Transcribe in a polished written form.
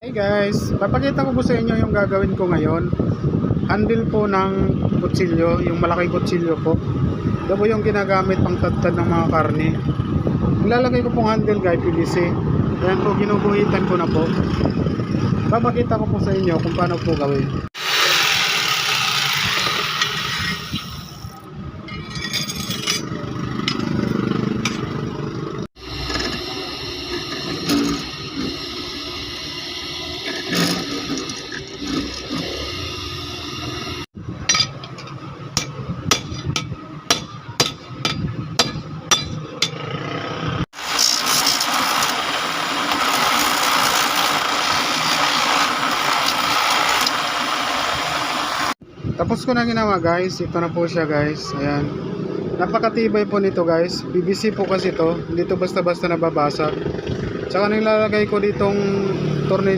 Hey guys, papakita ko po sa inyo yung gagawin ko ngayon. Handle po ng kutsilyo, yung malaking kutsilyo po. Ito po yung ginagamit pang tadtad ng mga karne. Nilalagay ko pong handle guys, PVC. Ayan po, ginuguhitan ko na po. Papakita ko po sa inyo kung paano po gawin. Tapos ko na ginawa guys, ito na po siya guys. Ayan. Napakatibay po nito guys. PVC po kasi ito, hindi to basta-basta nababasag. Tsaka nilalagay ko ditong tornilyo.